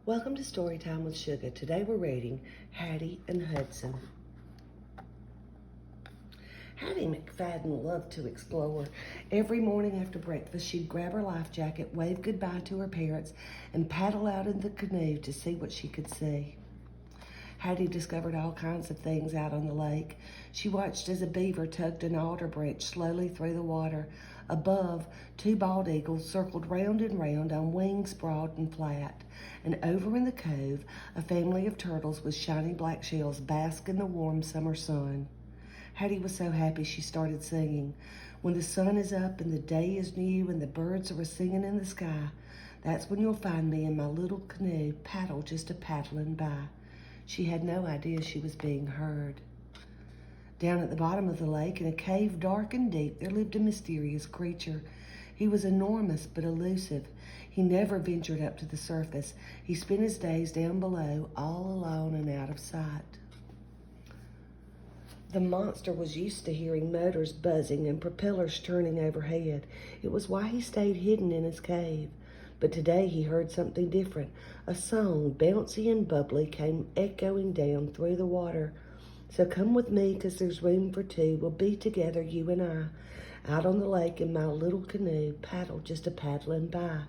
Welcome to Storytime with Sugar. Today we're reading Hattie and Hudson. Hattie McFadden loved to explore. Every morning after breakfast, she'd grab her life jacket, wave goodbye to her parents, and paddle out in the canoe to see what she could see. Hattie discovered all kinds of things out on the lake. She watched as a beaver tugged an alder branch slowly through the water. Above, two bald eagles circled round and round on wings broad and flat. And over in the cove, a family of turtles with shiny black shells basked in the warm summer sun. Hattie was so happy she started singing. When the sun is up and the day is new and the birds are singing in the sky, that's when you'll find me in my little canoe, paddle just a-paddling by. She had no idea she was being heard. Down at the bottom of the lake, in a cave dark and deep, there lived a mysterious creature. He was enormous but elusive. He never ventured up to the surface. He spent his days down below, all alone and out of sight. The monster was used to hearing motors buzzing and propellers turning overhead. It was why he stayed hidden in his cave. But today he heard something different. A song, bouncy and bubbly, came echoing down through the water. So come with me, 'cause there's room for two. We'll be together, you and I, out on the lake in my little canoe, paddle just a-paddling by.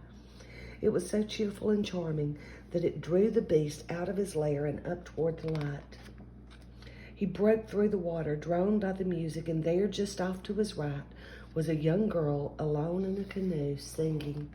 It was so cheerful and charming that it drew the beast out of his lair and up toward the light. He broke through the water, drawn by the music, and there, just off to his right, was a young girl alone in a canoe, singing.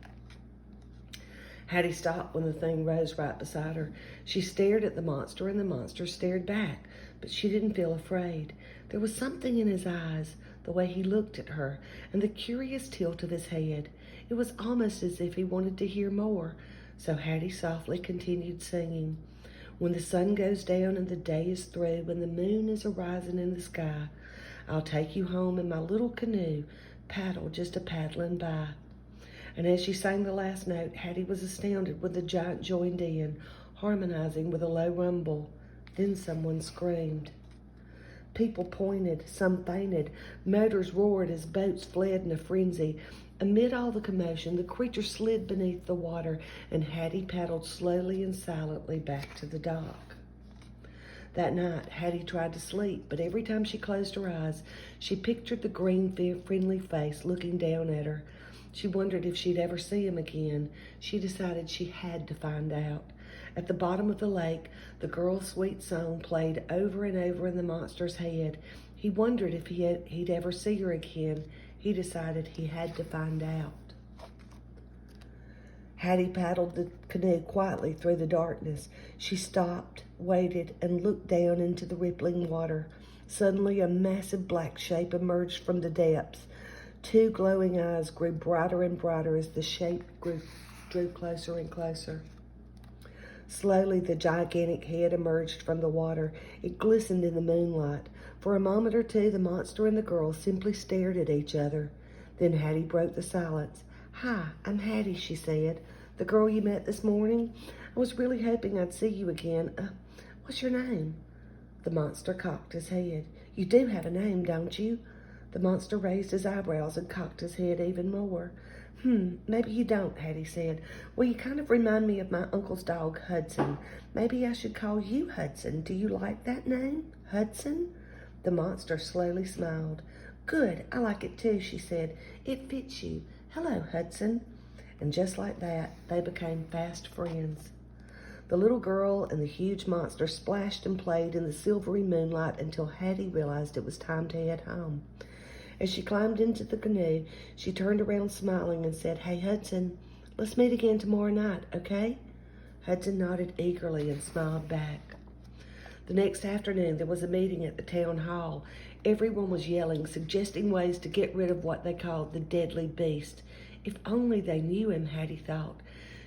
Hattie stopped when the thing rose right beside her. She stared at the monster, and the monster stared back, but she didn't feel afraid. There was something in his eyes, the way he looked at her, and the curious tilt of his head. It was almost as if he wanted to hear more. So Hattie softly continued singing. When the sun goes down and the day is through, and the moon is a-rising in the sky, I'll take you home in my little canoe, paddle just a-paddling by. And as she sang the last note, Hattie was astounded when the giant joined in, harmonizing with a low rumble. Then someone screamed. People pointed, some fainted. Motors roared as boats fled in a frenzy. Amid all the commotion, the creature slid beneath the water, and Hattie paddled slowly and silently back to the dock. That night, Hattie tried to sleep, but every time she closed her eyes, she pictured the green, friendly face looking down at her. She wondered if she'd ever see him again. She decided she had to find out. At the bottom of the lake, the girl's sweet song played over and over in the monster's head. He wondered if he'd ever see her again. He decided he had to find out. Hattie paddled the canoe quietly through the darkness. She stopped, waited, and looked down into the rippling water. Suddenly, a massive black shape emerged from the depths. Two glowing eyes grew brighter and brighter as the shape drew closer and closer. Slowly, the gigantic head emerged from the water. It glistened in the moonlight. For a moment or two, the monster and the girl simply stared at each other. Then Hattie broke the silence. "Hi, I'm Hattie," she said. "The girl you met this morning? I was really hoping I'd see you again. What's your name?" The monster cocked his head. "You do have a name, don't you?" The monster raised his eyebrows and cocked his head even more. Maybe you don't," Hattie said. "Well, you kind of remind me of my uncle's dog, Hudson. Maybe I should call you Hudson. Do you like that name, Hudson?" The monster slowly smiled. "Good, I like it too," she said. "It fits you. Hello, Hudson." And just like that, they became fast friends. The little girl and the huge monster splashed and played in the silvery moonlight until Hattie realized it was time to head home. As she climbed into the canoe, she turned around smiling and said, "Hey, Hudson, let's meet again tomorrow night, okay?" Hudson nodded eagerly and smiled back. The next afternoon, there was a meeting at the town hall. Everyone was yelling, suggesting ways to get rid of what they called the deadly beast. If only they knew him, Hattie thought.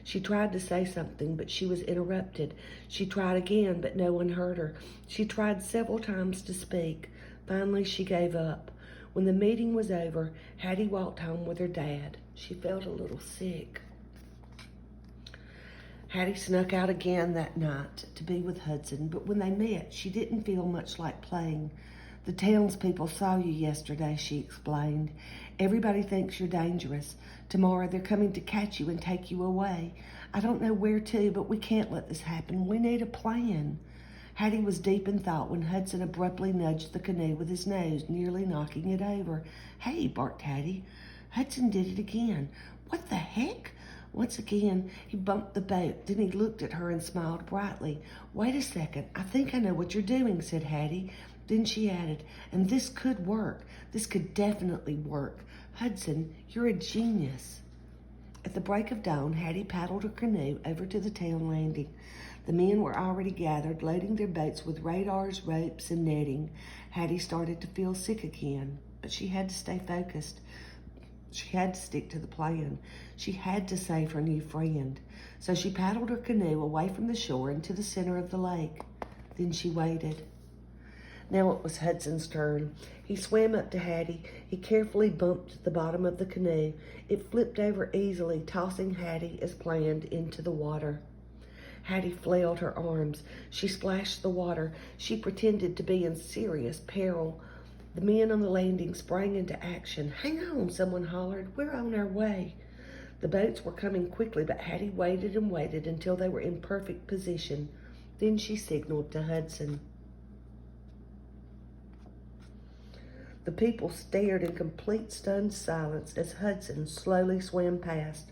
She tried to say something, but she was interrupted. She tried again, but no one heard her. She tried several times to speak. Finally, she gave up. When the meeting was over, Hattie walked home with her dad. She felt a little sick. Hattie snuck out again that night to be with Hudson, but when they met, she didn't feel much like playing. The townspeople saw you yesterday, she explained. Everybody thinks you're dangerous. Tomorrow they're coming to catch you and take you away. I don't know where to, but we can't let this happen. We need a plan. Hattie was deep in thought when Hudson abruptly nudged the canoe with his nose, nearly knocking it over. Hey, barked Hattie. Hudson did it again. What the heck? Once again, he bumped the boat. Then he looked at her and smiled brightly. Wait a second. I think I know what you're doing, said Hattie. Then she added, and this could work. This could definitely work. Hudson, you're a genius. At the break of dawn, Hattie paddled her canoe over to the town landing. The men were already gathered, loading their boats with radars, ropes, and netting. Hattie started to feel sick again, but she had to stay focused. She had to stick to the plan. She had to save her new friend. So she paddled her canoe away from the shore into the center of the lake. Then she waited. Now it was Hudson's turn. He swam up to Hattie. He carefully bumped the bottom of the canoe. It flipped over easily, tossing Hattie as planned into the water. Hattie flailed her arms. She splashed the water. She pretended to be in serious peril. The men on the landing sprang into action. Hang on, someone hollered. We're on our way. The boats were coming quickly, but Hattie waited and waited until they were in perfect position. Then she signaled to Hudson. The people stared in complete stunned silence as Hudson slowly swam past.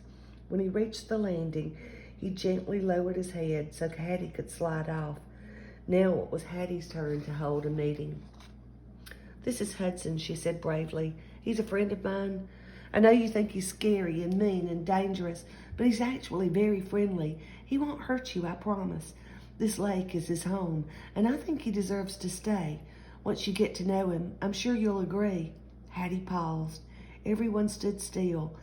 When he reached the landing, he gently lowered his head so Hattie could slide off. Now it was Hattie's turn to hold a meeting. This is Hudson, she said bravely. He's a friend of mine. I know you think he's scary and mean and dangerous, but he's actually very friendly. He won't hurt you, I promise. This lake is his home, and I think he deserves to stay. Once you get to know him, I'm sure you'll agree. Hattie paused. Everyone stood still.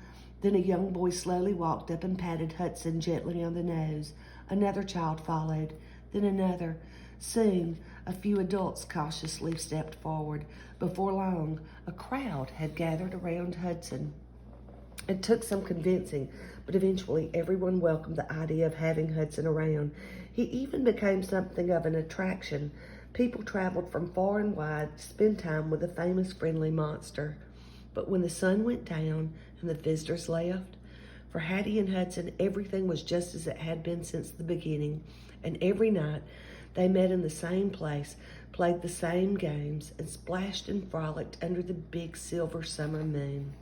Then a young boy slowly walked up and patted Hudson gently on the nose. Another child followed, then another. Soon, a few adults cautiously stepped forward. Before long, a crowd had gathered around Hudson. It took some convincing, but eventually everyone welcomed the idea of having Hudson around. He even became something of an attraction. People traveled from far and wide to spend time with the famous friendly monster. But when the sun went down and the visitors left, for Hattie and Hudson, everything was just as it had been since the beginning. And every night, they met in the same place, played the same games, and splashed and frolicked under the big silver summer moon.